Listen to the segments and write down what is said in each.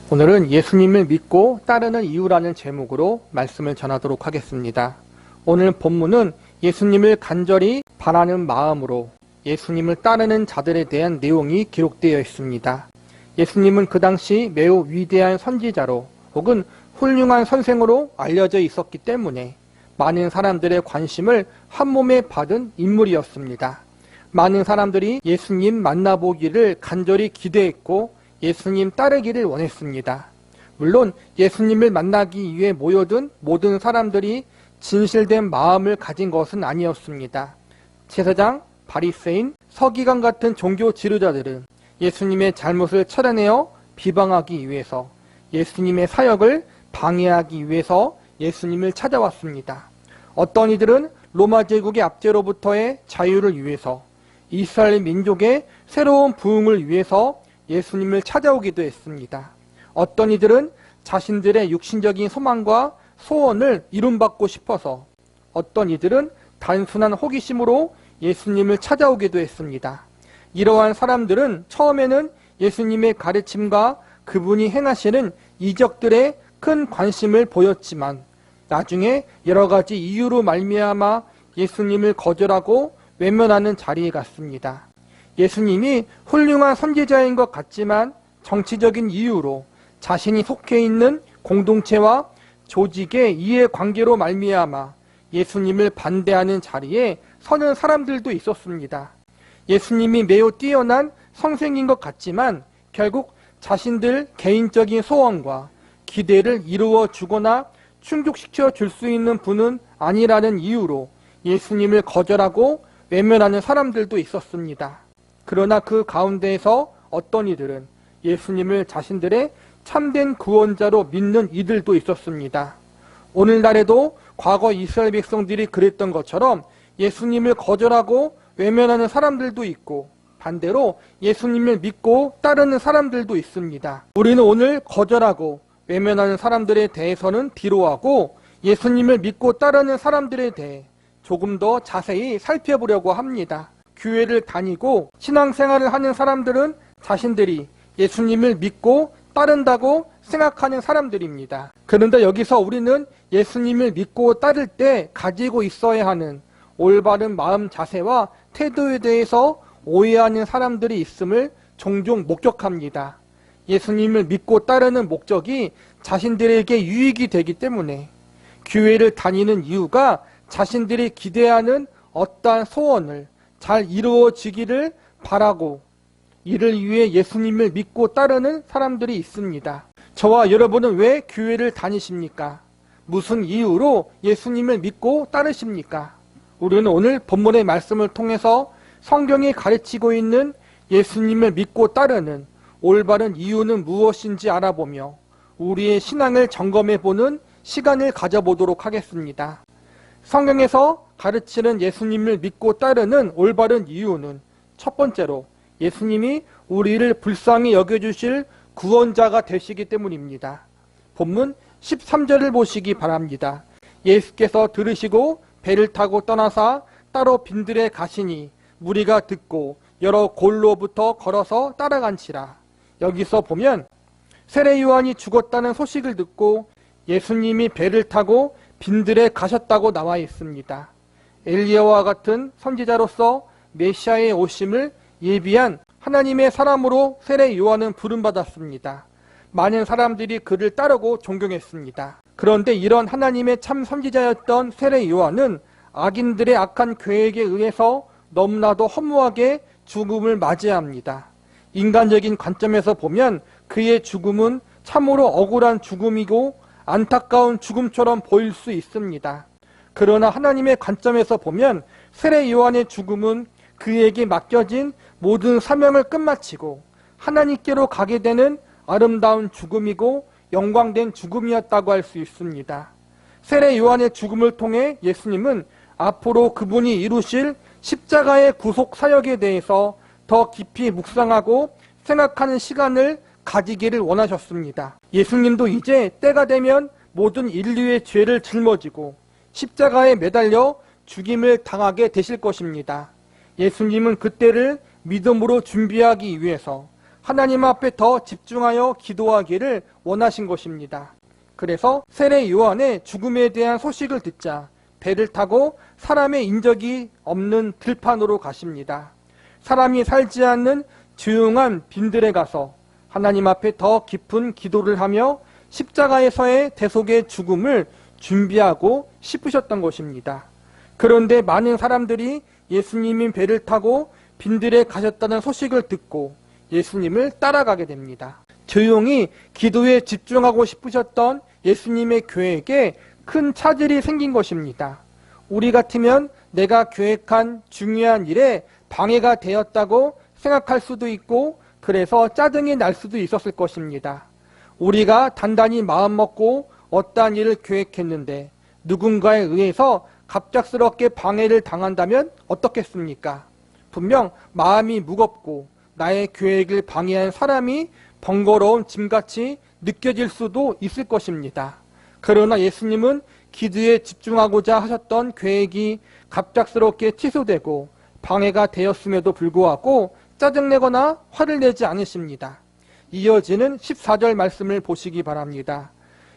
오늘은 예수님을 믿고 따르는 이유라는 제목으로 말씀을 전하도록 하겠습니다. 오늘 본문은 예수님을 간절히 바라는 마음으로 예수님을 따르는 자들에 대한 내용이 기록되어 있습니다. 예수님은 그 당시 매우 위대한 선지자로 혹은 훌륭한 선생으로 알려져 있었기 때문에 많은 사람들의 관심을 한몸에 받은 인물이었습니다. 많은 사람들이 예수님 만나보기를 간절히 기대했고 예수님 따르기를 원했습니다. 물론 예수님을 만나기 위해 모여든 모든 사람들이 진실된 마음을 가진 것은 아니었습니다. 제사장, 바리새인, 서기관 같은 종교 지도자들은 예수님의 잘못을 찾아내어 비방하기 위해서 예수님의 사역을 방해하기 위해서 예수님을 찾아왔습니다. 어떤 이들은 로마 제국의 압제로부터의 자유를 위해서 이스라엘 민족의 새로운 부흥을 위해서 예수님을 찾아오기도 했습니다. 어떤 이들은 자신들의 육신적인 소망과 소원을 이룸받고 싶어서, 어떤 이들은 단순한 호기심으로 예수님을 찾아오기도 했습니다. 이러한 사람들은 처음에는 예수님의 가르침과 그분이 행하시는 이적들에 큰 관심을 보였지만 나중에 여러 가지 이유로 말미암아 예수님을 거절하고 외면하는 자리에 갔습니다. 예수님이 훌륭한 선지자인 것 같지만 정치적인 이유로 자신이 속해 있는 공동체와 조직의 이해관계로 말미암아 예수님을 반대하는 자리에 서는 사람들도 있었습니다. 예수님이 매우 뛰어난 선생인 것 같지만 결국 자신들 개인적인 소원과 기대를 이루어 주거나 충족시켜 줄 수 있는 분은 아니라는 이유로 예수님을 거절하고 외면하는 사람들도 있었습니다. 그러나 그 가운데에서 어떤 이들은 예수님을 자신들의 참된 구원자로 믿는 이들도 있었습니다. 오늘날에도 과거 이스라엘 백성들이 그랬던 것처럼 예수님을 거절하고 외면하는 사람들도 있고 반대로 예수님을 믿고 따르는 사람들도 있습니다. 우리는 오늘 거절하고 외면하는 사람들에 대해서는 뒤로 하고 예수님을 믿고 따르는 사람들에 대해 조금 더 자세히 살펴보려고 합니다. 교회를 다니고 신앙생활을 하는 사람들은 자신들이 예수님을 믿고 따른다고 생각하는 사람들입니다. 그런데 여기서 우리는 예수님을 믿고 따를 때 가지고 있어야 하는 올바른 마음 자세와 태도에 대해서 오해하는 사람들이 있음을 종종 목격합니다. 예수님을 믿고 따르는 목적이 자신들에게 유익이 되기 때문에 교회를 다니는 이유가 자신들이 기대하는 어떠한 소원을 잘 이루어지기를 바라고 이를 위해 예수님을 믿고 따르는 사람들이 있습니다. 저와 여러분은 왜 교회를 다니십니까? 무슨 이유로 예수님을 믿고 따르십니까? 우리는 오늘 본문의 말씀을 통해서 성경이 가르치고 있는 예수님을 믿고 따르는 올바른 이유는 무엇인지 알아보며 우리의 신앙을 점검해보는 시간을 가져보도록 하겠습니다. 성경에서 가르치는 예수님을 믿고 따르는 올바른 이유는 첫 번째로 예수님이 우리를 불쌍히 여겨주실 구원자가 되시기 때문입니다. 본문 13절을 보시기 바랍니다. 예수께서 들으시고 배를 타고 떠나사 따로 빈들에 가시니 무리가 듣고 여러 골로부터 걸어서 따라간지라. 여기서 보면 세례 요한이 죽었다는 소식을 듣고 예수님이 배를 타고 빈들에 가셨다고 나와 있습니다. 엘리야와 같은 선지자로서 메시아의 오심을 예비한 하나님의 사람으로 세례 요한은 부름받았습니다. 많은 사람들이 그를 따르고 존경했습니다. 그런데 이런 하나님의 참 선지자였던 세례 요한은 악인들의 악한 계획에 의해서 너무나도 허무하게 죽음을 맞이합니다. 인간적인 관점에서 보면 그의 죽음은 참으로 억울한 죽음이고 안타까운 죽음처럼 보일 수 있습니다. 그러나 하나님의 관점에서 보면 세례 요한의 죽음은 그에게 맡겨진 모든 사명을 끝마치고 하나님께로 가게 되는 아름다운 죽음이고 영광된 죽음이었다고 할 수 있습니다. 세례 요한의 죽음을 통해 예수님은 앞으로 그분이 이루실 십자가의 구속 사역에 대해서 더 깊이 묵상하고 생각하는 시간을 가지기를 원하셨습니다. 예수님도 이제 때가 되면 모든 인류의 죄를 짊어지고 십자가에 매달려 죽임을 당하게 되실 것입니다. 예수님은 그때를 믿음으로 준비하기 위해서 하나님 앞에 더 집중하여 기도하기를 원하신 것입니다. 그래서 세례 요한의 죽음에 대한 소식을 듣자 배를 타고 사람의 인적이 없는 들판으로 가십니다. 사람이 살지 않는 조용한 빈들에 가서 하나님 앞에 더 깊은 기도를 하며 십자가에서의 대속의 죽음을 준비하고 싶으셨던 것입니다. 그런데 많은 사람들이 예수님이 배를 타고 빈들에 가셨다는 소식을 듣고 예수님을 따라가게 됩니다. 조용히 기도에 집중하고 싶으셨던 예수님의 계획에 큰 차질이 생긴 것입니다. 우리 같으면 내가 계획한 중요한 일에 방해가 되었다고 생각할 수도 있고 그래서 짜증이 날 수도 있었을 것입니다. 우리가 단단히 마음먹고 어떠한 일을 계획했는데 누군가에 의해서 갑작스럽게 방해를 당한다면 어떻겠습니까? 분명 마음이 무겁고 나의 계획을 방해한 사람이 번거로운 짐같이 느껴질 수도 있을 것입니다. 그러나 예수님은 기도에 집중하고자 하셨던 계획이 갑작스럽게 취소되고 방해가 되었음에도 불구하고 짜증내거나 화를 내지 않으십니다. 이어지는 14절 말씀을 보시기 바랍니다.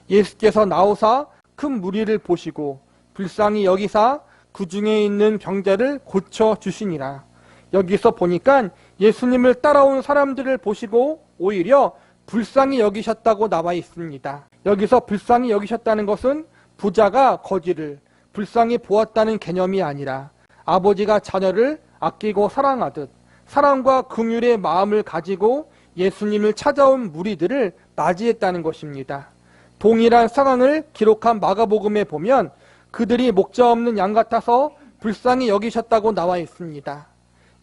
예수께서 나오사 큰 무리를 보시고 불쌍히 여기사 그 중에 있는 병자를 고쳐주시니라. 여기서 보니까 예수님을 따라온 사람들을 보시고 오히려 불쌍히 여기셨다고 나와 있습니다. 여기서 불쌍히 여기셨다는 것은 부자가 거지를 불쌍히 보았다는 개념이 아니라 아버지가 자녀를 아끼고 사랑하듯 사랑과 긍휼의 마음을 가지고 예수님을 찾아온 무리들을 맞이했다는 것입니다. 동일한 상황을 기록한 마가복음에 보면 그들이 목자 없는 양 같아서 불쌍히 여기셨다고 나와 있습니다.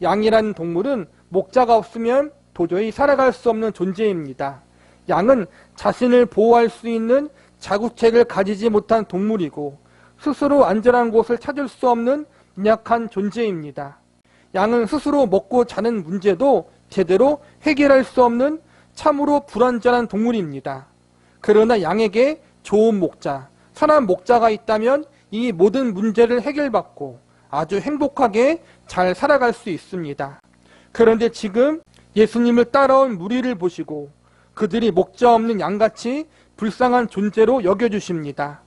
양이라는 동물은 목자가 없으면 도저히 살아갈 수 없는 존재입니다. 양은 자신을 보호할 수 있는 자구책을 가지지 못한 동물이고 스스로 안전한 곳을 찾을 수 없는 연약한 존재입니다. 양은 스스로 먹고 자는 문제도 제대로 해결할 수 없는 참으로 불완전한 동물입니다. 그러나 양에게 좋은 목자, 선한 목자가 있다면 이 모든 문제를 해결받고 아주 행복하게 잘 살아갈 수 있습니다. 그런데 지금 예수님을 따라온 무리를 보시고 그들이 목자 없는 양같이 불쌍한 존재로 여겨주십니다.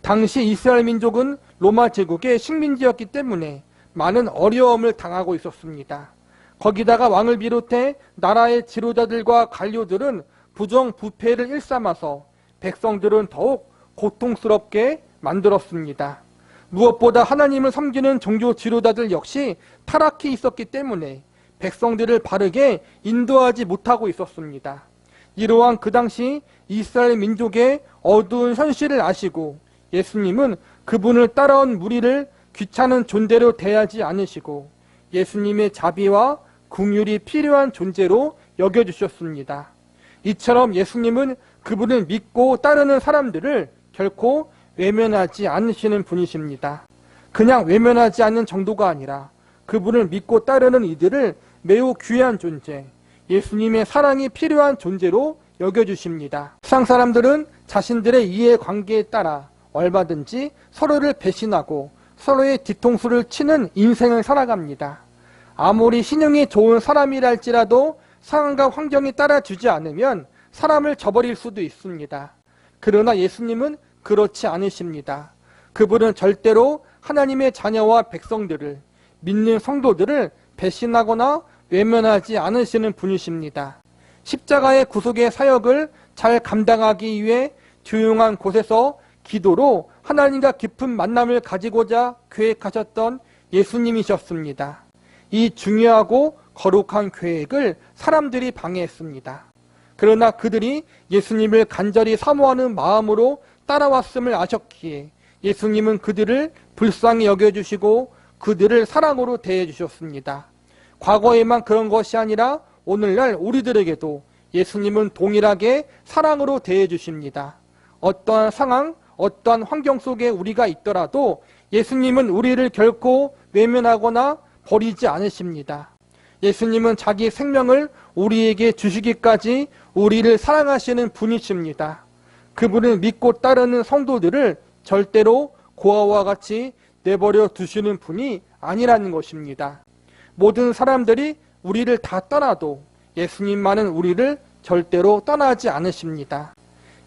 당시 이스라엘 민족은 로마 제국의 식민지였기 때문에 많은 어려움을 당하고 있었습니다. 거기다가 왕을 비롯해 나라의 지도자들과 관료들은 부정부패를 일삼아서 백성들은 더욱 고통스럽게 만들었습니다. 무엇보다 하나님을 섬기는 종교 지도자들 역시 타락해 있었기 때문에 백성들을 바르게 인도하지 못하고 있었습니다. 이러한 그 당시 이스라엘 민족의 어두운 현실을 아시고 예수님은 그분을 따라온 무리를 귀찮은 존재로 대하지 않으시고 예수님의 자비와 긍휼이 필요한 존재로 여겨주셨습니다. 이처럼 예수님은 그분을 믿고 따르는 사람들을 결코 외면하지 않으시는 분이십니다. 그냥 외면하지 않는 정도가 아니라 그분을 믿고 따르는 이들을 매우 귀한 존재, 예수님의 사랑이 필요한 존재로 여겨주십니다. 세상 사람들은 자신들의 이해관계에 따라 얼마든지 서로를 배신하고 서로의 뒤통수를 치는 인생을 살아갑니다. 아무리 신용이 좋은 사람이랄지라도 상황과 환경이 따라주지 않으면 사람을 저버릴 수도 있습니다. 그러나 예수님은 그렇지 않으십니다. 그분은 절대로 하나님의 자녀와 백성들을, 믿는 성도들을 배신하거나 외면하지 않으시는 분이십니다. 십자가의 구속의 사역을 잘 감당하기 위해 조용한 곳에서 기도로 하나님과 깊은 만남을 가지고자 계획하셨던 예수님이셨습니다. 이 중요하고 거룩한 계획을 사람들이 방해했습니다. 그러나 그들이 예수님을 간절히 사모하는 마음으로 따라왔음을 아셨기에 예수님은 그들을 불쌍히 여겨주시고 그들을 사랑으로 대해주셨습니다. 과거에만 그런 것이 아니라 오늘날 우리들에게도 예수님은 동일하게 사랑으로 대해주십니다. 어떠한 상황, 어떠한 환경 속에 우리가 있더라도 예수님은 우리를 결코 외면하거나 버리지 않으십니다. 예수님은 자기 생명을 우리에게 주시기까지 우리를 사랑하시는 분이십니다. 그분을 믿고 따르는 성도들을 절대로 고아와 같이 내버려 두시는 분이 아니라는 것입니다. 모든 사람들이 우리를 다 떠나도 예수님만은 우리를 절대로 떠나지 않으십니다.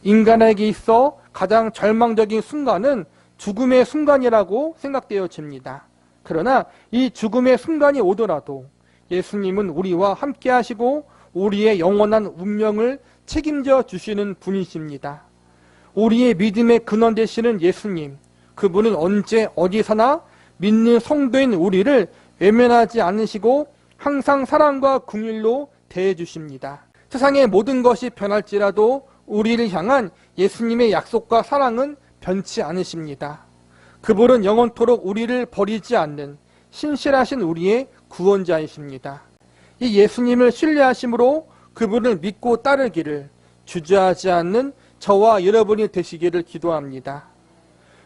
인간에게 있어 가장 절망적인 순간은 죽음의 순간이라고 생각되어집니다. 그러나 이 죽음의 순간이 오더라도 예수님은 우리와 함께 하시고 우리의 영원한 운명을 책임져 주시는 분이십니다. 우리의 믿음의 근원 되시는 예수님, 그분은 언제 어디서나 믿는 성도인 우리를 외면하지 않으시고 항상 사랑과 긍휼로 대해 주십니다. 세상의 모든 것이 변할지라도 우리를 향한 예수님의 약속과 사랑은 변치 않으십니다. 그분은 영원토록 우리를 버리지 않는 신실하신 우리의 구원자이십니다. 이 예수님을 신뢰하심으로 그분을 믿고 따르기를 주저하지 않는 저와 여러분이 되시기를 기도합니다.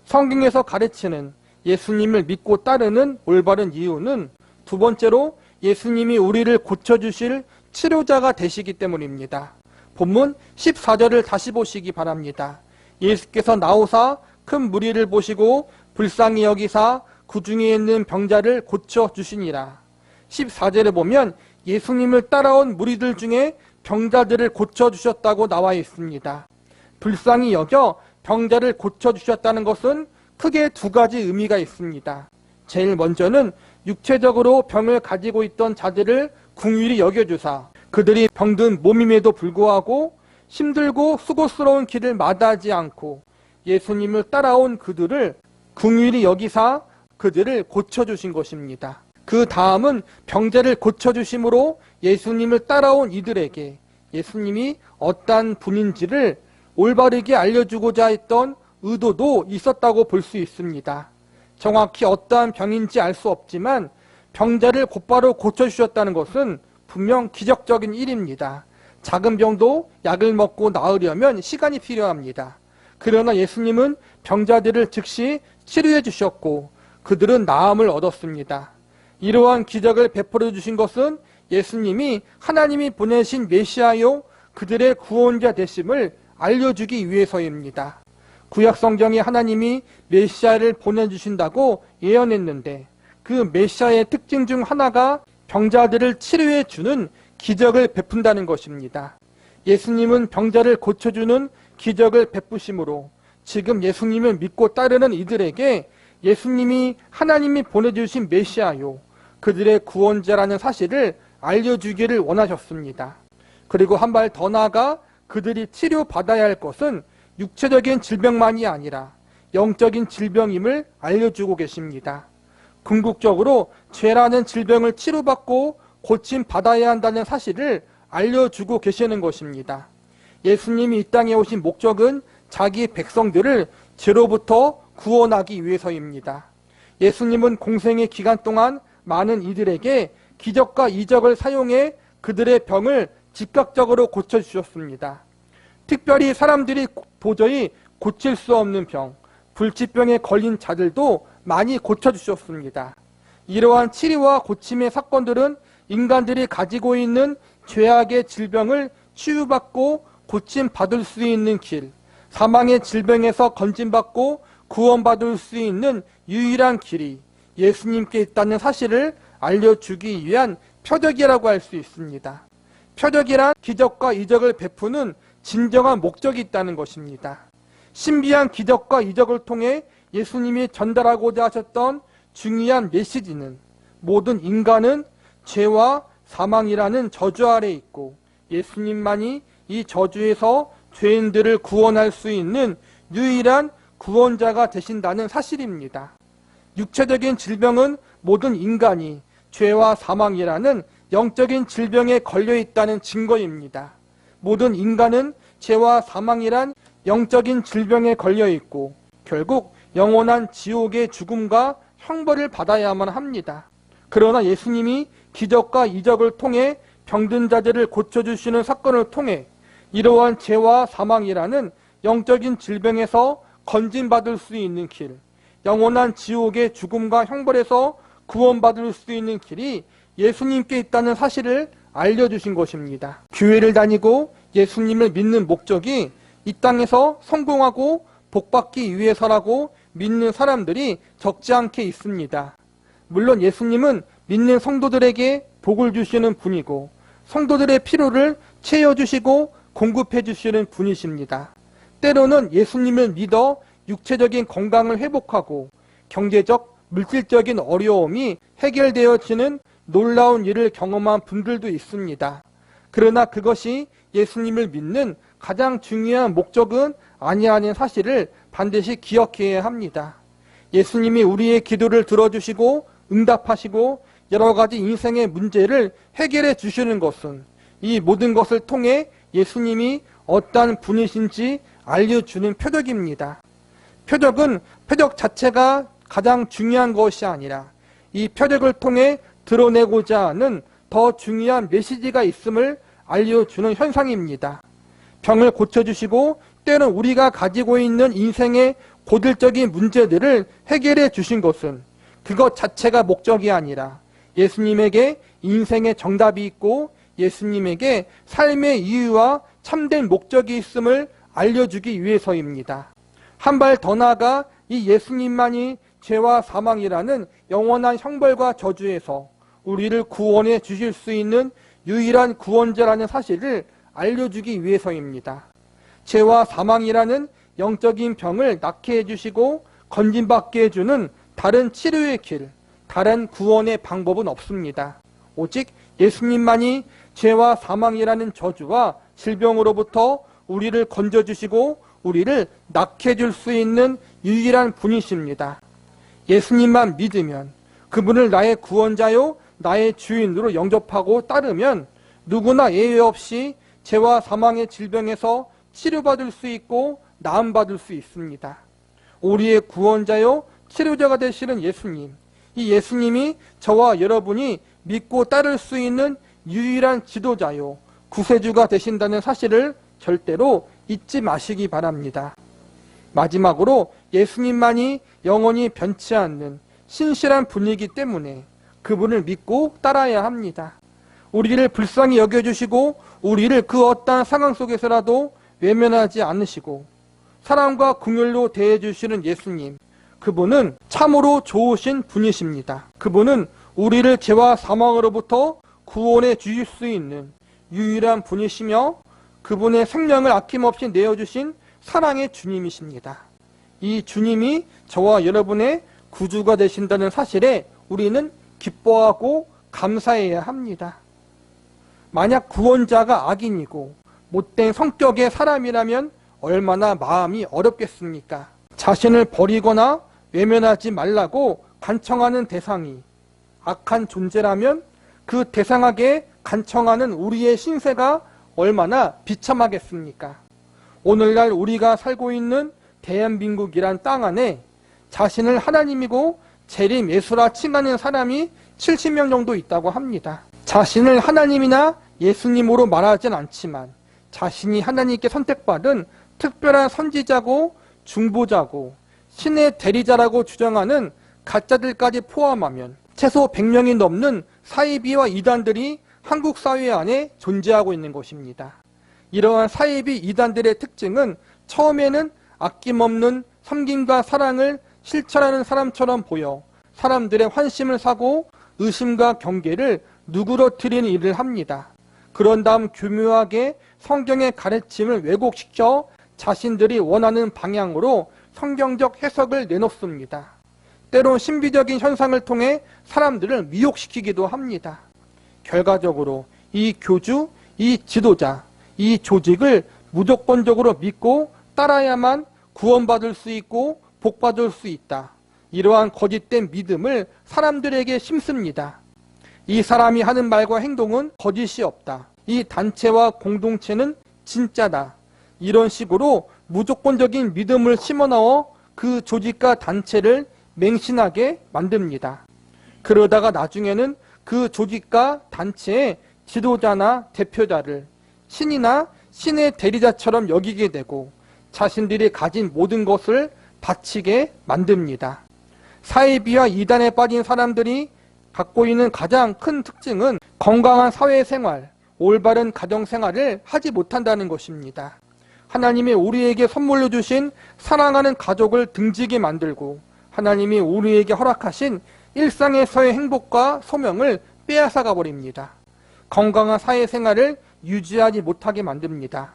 성경에서 가르치는 예수님을 믿고 따르는 올바른 이유는 두 번째로 예수님이 우리를 고쳐주실 치료자가 되시기 때문입니다. 본문 14절을 다시 보시기 바랍니다. 예수께서 나오사 큰 무리를 보시고 불쌍히 여기사 그 중에 있는 병자를 고쳐주시니라. 14절에 보면 예수님을 따라온 무리들 중에 병자들을 고쳐주셨다고 나와 있습니다. 불쌍히 여겨 병자를 고쳐주셨다는 것은 크게 두 가지 의미가 있습니다. 제일 먼저는 육체적으로 병을 가지고 있던 자들을 긍휼히 여겨주사 그들이 병든 몸임에도 불구하고 힘들고 수고스러운 길을 마다하지 않고 예수님을 따라온 그들을 긍휼히 여기사 그들을 고쳐주신 것입니다. 그 다음은 병자를 고쳐주심으로 예수님을 따라온 이들에게 예수님이 어떠한 분인지를 올바르게 알려주고자 했던 의도도 있었다고 볼 수 있습니다. 정확히 어떠한 병인지 알 수 없지만 병자를 곧바로 고쳐주셨다는 것은 분명 기적적인 일입니다. 작은 병도 약을 먹고 나으려면 시간이 필요합니다. 그러나 예수님은 병자들을 즉시 치료해 주셨고 그들은 나음을 얻었습니다. 이러한 기적을 베풀어 주신 것은 예수님이 하나님이 보내신 메시아요 그들의 구원자 되심을 알려주기 위해서입니다. 구약 성경에 하나님이 메시아를 보내주신다고 예언했는데 그 메시아의 특징 중 하나가 병자들을 치료해 주는 기적을 베푼다는 것입니다. 예수님은 병자를 고쳐주는 기적을 베푸심으로 지금 예수님을 믿고 따르는 이들에게 예수님이 하나님이 보내주신 메시아요 그들의 구원자라는 사실을 알려주기를 원하셨습니다. 그리고 한 발 더 나아가 그들이 치료받아야 할 것은 육체적인 질병만이 아니라 영적인 질병임을 알려주고 계십니다. 궁극적으로 죄라는 질병을 치료받고 고침받아야 한다는 사실을 알려주고 계시는 것입니다. 예수님이 이 땅에 오신 목적은 자기 백성들을 죄로부터 구원하기 위해서입니다. 예수님은 공생의 기간 동안 많은 이들에게 기적과 이적을 사용해 그들의 병을 즉각적으로 고쳐주셨습니다. 특별히 사람들이 도저히 고칠 수 없는 병, 불치병에 걸린 자들도 많이 고쳐주셨습니다. 이러한 치료와 고침의 사건들은 인간들이 가지고 있는 죄악의 질병을 치유받고 고침받을 수 있는 길, 사망의 질병에서 건진받고 구원받을 수 있는 유일한 길이 예수님께 있다는 사실을 알려주기 위한 표적이라고 할 수 있습니다. 표적이란 기적과 이적을 베푸는 진정한 목적이 있다는 것입니다. 신비한 기적과 이적을 통해 예수님이 전달하고자 하셨던 중요한 메시지는 모든 인간은 죄와 사망이라는 저주 아래 있고 예수님만이 이 저주에서 죄인들을 구원할 수 있는 유일한 구원자가 되신다는 사실입니다. 육체적인 질병은 모든 인간이 죄와 사망이라는 영적인 질병에 걸려 있다는 증거입니다. 모든 인간은 죄와 사망이란 영적인 질병에 걸려 있고 결국 영원한 지옥의 죽음과 형벌을 받아야만 합니다. 그러나 예수님이 기적과 이적을 통해 병든 자들을 고쳐주시는 사건을 통해 이러한 죄와 사망이라는 영적인 질병에서 건진받을 수 있는 길, 영원한 지옥의 죽음과 형벌에서 구원받을 수 있는 길이 예수님께 있다는 사실을 알려주신 것입니다. 교회를 다니고 예수님을 믿는 목적이 이 땅에서 성공하고 복받기 위해서라고 믿는 사람들이 적지 않게 있습니다. 물론 예수님은 믿는 성도들에게 복을 주시는 분이고 성도들의 필요를 채워주시고 공급해주시는 분이십니다. 때로는 예수님을 믿어 육체적인 건강을 회복하고 경제적, 물질적인 어려움이 해결되어지는 놀라운 일을 경험한 분들도 있습니다. 그러나 그것이 예수님을 믿는 가장 중요한 목적은 아니하는 사실을 반드시 기억해야 합니다. 예수님이 우리의 기도를 들어주시고 응답하시고 여러 가지 인생의 문제를 해결해 주시는 것은 이 모든 것을 통해 예수님이 어떠한 분이신지 알려주는 표적입니다. 표적 자체가 가장 중요한 것이 아니라 이 표적을 통해 드러내고자 하는 더 중요한 메시지가 있음을 알려주는 현상입니다. 병을 고쳐주시고 때론 우리가 가지고 있는 인생의 고질적인 문제들을 해결해 주신 것은 그것 자체가 목적이 아니라 예수님에게 인생의 정답이 있고 예수님에게 삶의 이유와 참된 목적이 있음을 알려주기 위해서입니다. 한 발 더 나아가 이 예수님만이 죄와 사망이라는 영원한 형벌과 저주에서 우리를 구원해 주실 수 있는 유일한 구원자라는 사실을 알려주기 위해서입니다. 죄와 사망이라는 영적인 병을 낫게 해주시고 건진받게 해주는 다른 치료의 길, 다른 구원의 방법은 없습니다. 오직 예수님만이 죄와 사망이라는 저주와 질병으로부터 우리를 건져주시고 우리를 낫게 해줄 수 있는 유일한 분이십니다. 예수님만 믿으면, 그분을 나의 구원자요 나의 주인으로 영접하고 따르면 누구나 예외 없이 죄와 사망의 질병에서 치료받을 수 있고 나음받을 수 있습니다. 우리의 구원자요 치료자가 되시는 예수님, 이 예수님이 저와 여러분이 믿고 따를 수 있는 유일한 지도자요 구세주가 되신다는 사실을 절대로 잊지 마시기 바랍니다. 마지막으로 예수님만이 영원히 변치 않는 신실한 분이기 때문에 그분을 믿고 따라야 합니다. 우리를 불쌍히 여겨주시고 우리를 그 어떠한 상황 속에서라도 외면하지 않으시고 사랑과 긍휼로 대해주시는 예수님, 그분은 참으로 좋으신 분이십니다. 그분은 우리를 죄와 사망으로부터 구원해 주실 수 있는 유일한 분이시며 그분의 생명을 아낌없이 내어주신 사랑의 주님이십니다. 이 주님이 저와 여러분의 구주가 되신다는 사실에 우리는 기뻐하고 감사해야 합니다. 만약 구원자가 악인이고 못된 성격의 사람이라면 얼마나 마음이 어렵겠습니까? 자신을 버리거나 외면하지 말라고 간청하는 대상이 악한 존재라면 그 대상에게 간청하는 우리의 신세가 얼마나 비참하겠습니까? 오늘날 우리가 살고 있는 대한민국이란 땅 안에 자신을 하나님이고 재림 예수라 칭하는 사람이 70명 정도 있다고 합니다. 자신을 하나님이나 예수님으로 말하진 않지만 자신이 하나님께 선택받은 특별한 선지자고 중보자고 신의 대리자라고 주장하는 가짜들까지 포함하면 최소 100명이 넘는 사이비와 이단들이 한국 사회 안에 존재하고 있는 것입니다. 이러한 사이비 이단들의 특징은 처음에는 아낌없는 섬김과 사랑을 실천하는 사람처럼 보여 사람들의 환심을 사고 의심과 경계를 누그러뜨리는 일을 합니다. 그런 다음 교묘하게 성경의 가르침을 왜곡시켜 자신들이 원하는 방향으로 성경적 해석을 내놓습니다. 때론 신비적인 현상을 통해 사람들을 미혹시키기도 합니다. 결과적으로 이 교주, 이 지도자, 이 조직을 무조건적으로 믿고 따라야만 구원받을 수 있고 복받을 수 있다. 이러한 거짓된 믿음을 사람들에게 심습니다. 이 사람이 하는 말과 행동은 거짓이 없다. 이 단체와 공동체는 진짜다. 이런 식으로 무조건적인 믿음을 심어넣어 그 조직과 단체를 맹신하게 만듭니다. 그러다가 나중에는 그 조직과 단체의 지도자나 대표자를 신이나 신의 대리자처럼 여기게 되고 자신들이 가진 모든 것을 바치게 만듭니다. 사이비와 이단에 빠진 사람들이 갖고 있는 가장 큰 특징은 건강한 사회생활, 올바른 가정생활을 하지 못한다는 것입니다. 하나님이 우리에게 선물로 주신 사랑하는 가족을 등지게 만들고 하나님이 우리에게 허락하신 일상에서의 행복과 소명을 빼앗아가 버립니다. 건강한 사회생활을 유지하지 못하게 만듭니다.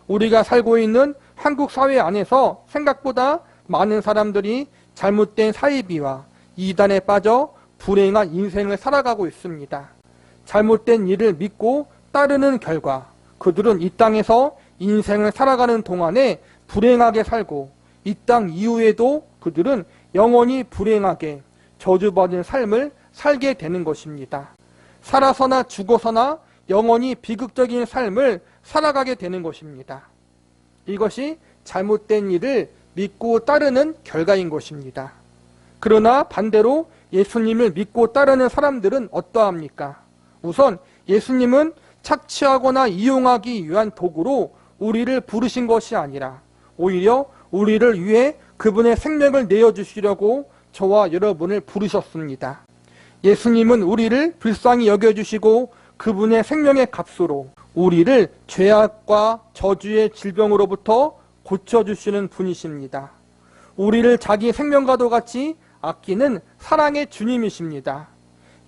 우리가 살고 있는 한국 사회 안에서 생각보다 많은 사람들이 잘못된 사이비와 이단에 빠져 불행한 인생을 살아가고 있습니다. 잘못된 일을 믿고 따르는 결과 그들은 이 땅에서 인생을 살아가는 동안에 불행하게 살고 이 땅 이후에도 그들은 영원히 불행하게 저주받은 삶을 살게 되는 것입니다. 살아서나 죽어서나 영원히 비극적인 삶을 살아가게 되는 것입니다. 이것이 잘못된 일을 믿고 따르는 결과인 것입니다. 그러나 반대로 예수님을 믿고 따르는 사람들은 어떠합니까? 우선 예수님은 착취하거나 이용하기 위한 도구로 우리를 부르신 것이 아니라 오히려 우리를 위해 그분의 생명을 내어주시려고 저와 여러분을 부르셨습니다. 예수님은 우리를 불쌍히 여겨주시고 그분의 생명의 값으로 우리를 죄악과 저주의 질병으로부터 고쳐주시는 분이십니다. 우리를 자기 생명과도 같이 아끼는 사랑의 주님이십니다.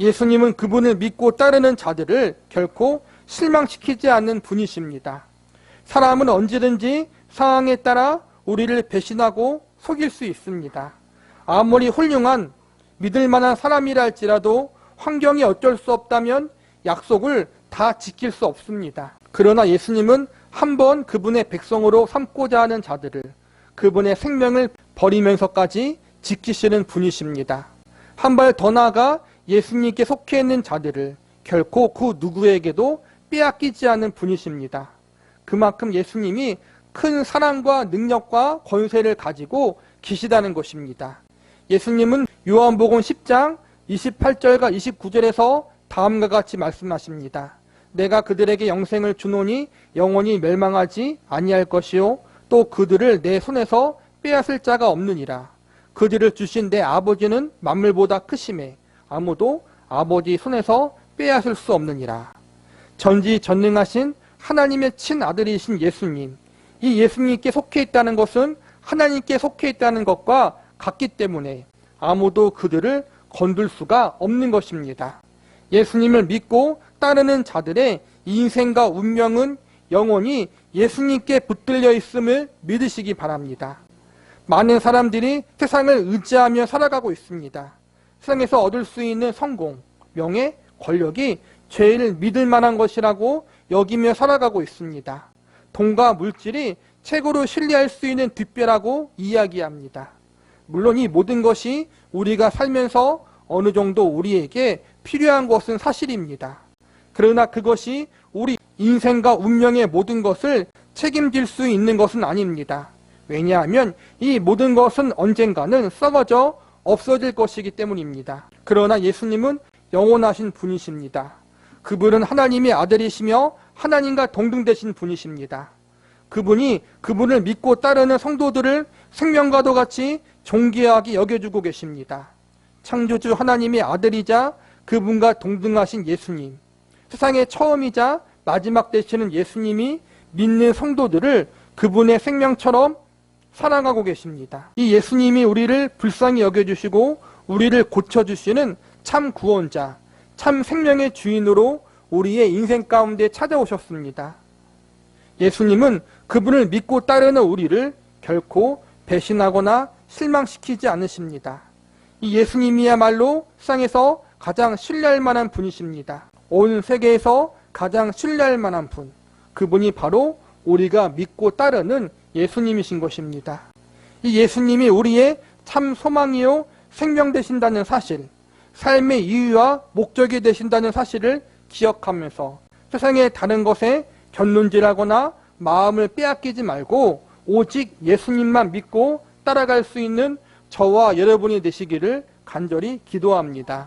예수님은 그분을 믿고 따르는 자들을 결코 실망시키지 않는 분이십니다. 사람은 언제든지 상황에 따라 우리를 배신하고 속일 수 있습니다. 아무리 훌륭한 믿을 만한 사람이라 할지라도 환경이 어쩔 수 없다면 약속을 다 지킬 수 없습니다. 그러나 예수님은 한번 그분의 백성으로 삼고자 하는 자들을 그분의 생명을 버리면서까지 지키시는 분이십니다. 한 발 더 나아가 예수님께 속해 있는 자들을 결코 그 누구에게도 빼앗기지 않는 분이십니다. 그만큼 예수님이 큰 사랑과 능력과 권세를 가지고 계시다는 것입니다. 예수님은 요한복음 10장 28절과 29절에서 다음과 같이 말씀하십니다. 내가 그들에게 영생을 주노니 영원히 멸망하지 아니할 것이요 또 그들을 내 손에서 빼앗을 자가 없느니라. 그들을 주신 내 아버지는 만물보다 크심에 아무도 아버지 손에서 빼앗을 수 없느니라. 전지전능하신 하나님의 친아들이신 예수님, 이 예수님께 속해 있다는 것은 하나님께 속해 있다는 것과 같기 때문에 아무도 그들을 건들 수가 없는 것입니다. 예수님을 믿고 따르는 자들의 인생과 운명은 영원히 예수님께 붙들려 있음을 믿으시기 바랍니다. 많은 사람들이 세상을 의지하며 살아가고 있습니다. 세상에서 얻을 수 있는 성공, 명예, 권력이 제일 믿을 만한 것이라고 여기며 살아가고 있습니다. 돈과 물질이 최고로 신뢰할 수 있는 뒷배라고 이야기합니다. 물론 이 모든 것이 우리가 살면서 어느 정도 우리에게 필요한 것은 사실입니다. 그러나 그것이 우리 인생과 운명의 모든 것을 책임질 수 있는 것은 아닙니다. 왜냐하면 이 모든 것은 언젠가는 썩어져 없어질 것이기 때문입니다. 그러나 예수님은 영원하신 분이십니다. 그분은 하나님의 아들이시며 하나님과 동등되신 분이십니다. 그분이 그분을 믿고 따르는 성도들을 생명과도 같이 존귀하게 여겨주고 계십니다. 창조주 하나님의 아들이자 그분과 동등하신 예수님, 세상의 처음이자 마지막 되시는 예수님이 믿는 성도들을 그분의 생명처럼 사랑하고 계십니다. 이 예수님이 우리를 불쌍히 여겨주시고 우리를 고쳐주시는 참 구원자, 참 생명의 주인으로 우리의 인생 가운데 찾아오셨습니다. 예수님은 그분을 믿고 따르는 우리를 결코 배신하거나 실망시키지 않으십니다. 이 예수님이야말로 세상에서 가장 신뢰할 만한 분이십니다. 온 세계에서 가장 신뢰할 만한 분, 그분이 바로 우리가 믿고 따르는 예수님이신 것입니다. 이 예수님이 우리의 참 소망이요 생명 되신다는 사실, 삶의 이유와 목적이 되신다는 사실을 기억하면서 세상의 다른 것에 견눈질하거나 마음을 빼앗기지 말고 오직 예수님만 믿고 따라갈 수 있는 저와 여러분이 되시기를 간절히 기도합니다.